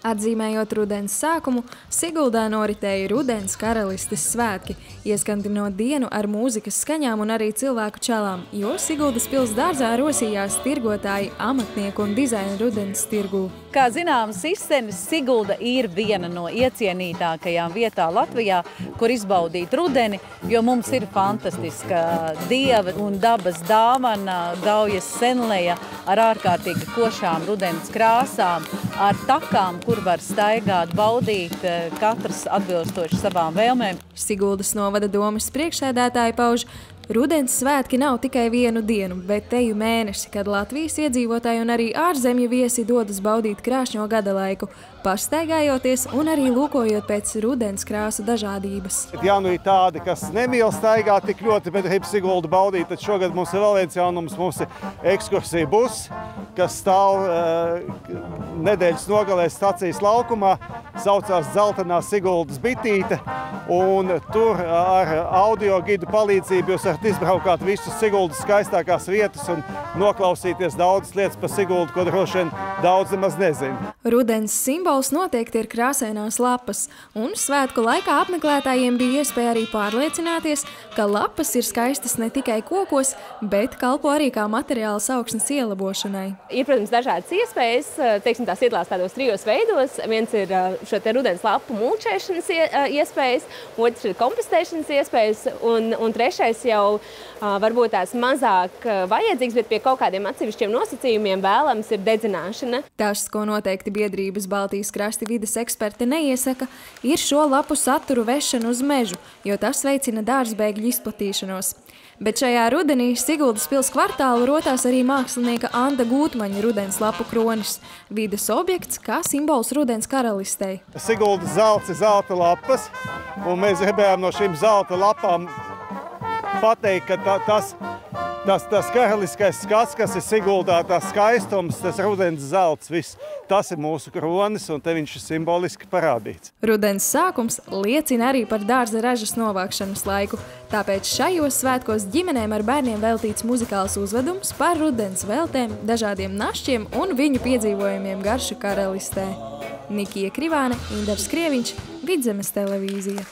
Atzīmējot rudens sākumu, Siguldā noritēja Rudens karalistes svētki, ieskandinot dienu ar mūzikas skaņām un arī cilvēku čalām, jo Siguldas pils dārzā rosījās tirgotāji, amatnieku un dizaina rudens tirgū. Kā zināms, Izsenis Sigulda ir viena no iecienītākajām vietā Latvijā, kur izbaudīt rudeni, jo mums ir fantastiska dieva un dabas dāvana, Gaujas senleja ar ārkārtīgi košām rudens krāsām, ar takām, kur var staigāt, baudīt, katrs atbilstoši savām vēlmēm. Siguldas novada domas priekšsēdētāji pauž, rudens svētki nav tikai vienu dienu, bet teju mēnesi, kad Latvijas iedzīvotāji un arī ārzemju viesi dodas baudīt krāšņo gada laiku, pastaigājoties un arī lūkojot pēc rudens krāsu dažādības. Ja nu ir tādi, kas nemīl staigāt tik ļoti, bet grib Siguldu baudīt, tad šogad mums ir vēl viens jaunums, mums ir ekskursija bus, kas stāv nedēļas nogalē stacijas laukumā, saucās Dzeltenā Siguldas bitīte, un tur ar audio gidu palīdzību jūs varat izbraukāt visus Siguldas skaistākās vietas un noklausīties daudzas lietas par Siguldu, ko droši vien daudz nemaz nezina. Rudens simbols noteikti ir krāsainās lapas, un svētku laikā apmeklētājiem bija iespēja arī pārliecināties, ka lapas ir skaistas ne tikai kokos, bet kalpo arī kā materiāls augsnes ielabošanai. Ir, protams, dažādas iespējas, teiksim, tās iedalās tādos trijos veidos. Viens ir šo te rudens lapu mulčēšanas iespējas, otrs ir kompostēšanas iespējas, un trešais jau varbūt tās mazāk vajadzīgs, bet pie kaut kādiem atsevišķiem nosacījumiem vēlams ir dedzināšana. Tas, ko noteikti biedrības Baltijas krasti vides eksperti neiesaka, ir šo lapu saturu vešanu uz mežu, jo tas veicina dārzbēgļu izplatīšanos. Bet šajā rudenī Siguldas pils kvartālu rotās arī mākslinieka Anda Gūtmaņa rudens lapu kronis, vides objekts kā simbols rudens karalistei. Siguldas zelts ir zelta lapas, un mēs gribējām no šīm zelta lapām pateikt, ka tas karaliskais skats, kas ir Siguldā, tas skaistums, tas rudens zelts, viss, tas ir mūsu kronis, un te viņš ir simboliski parādīts. Rudens sākums liecina arī par dārza ražas novākšanas laiku, tāpēc šajos svētkos ģimenēm ar bērniem veltīts muzikāls uzvedums par rudens veltēm, dažādiem našķiem un viņu piedzīvojumiem Garšu karalistē. Nikija Krivāne, Indars Krieviņš, Vidzemes televīzija.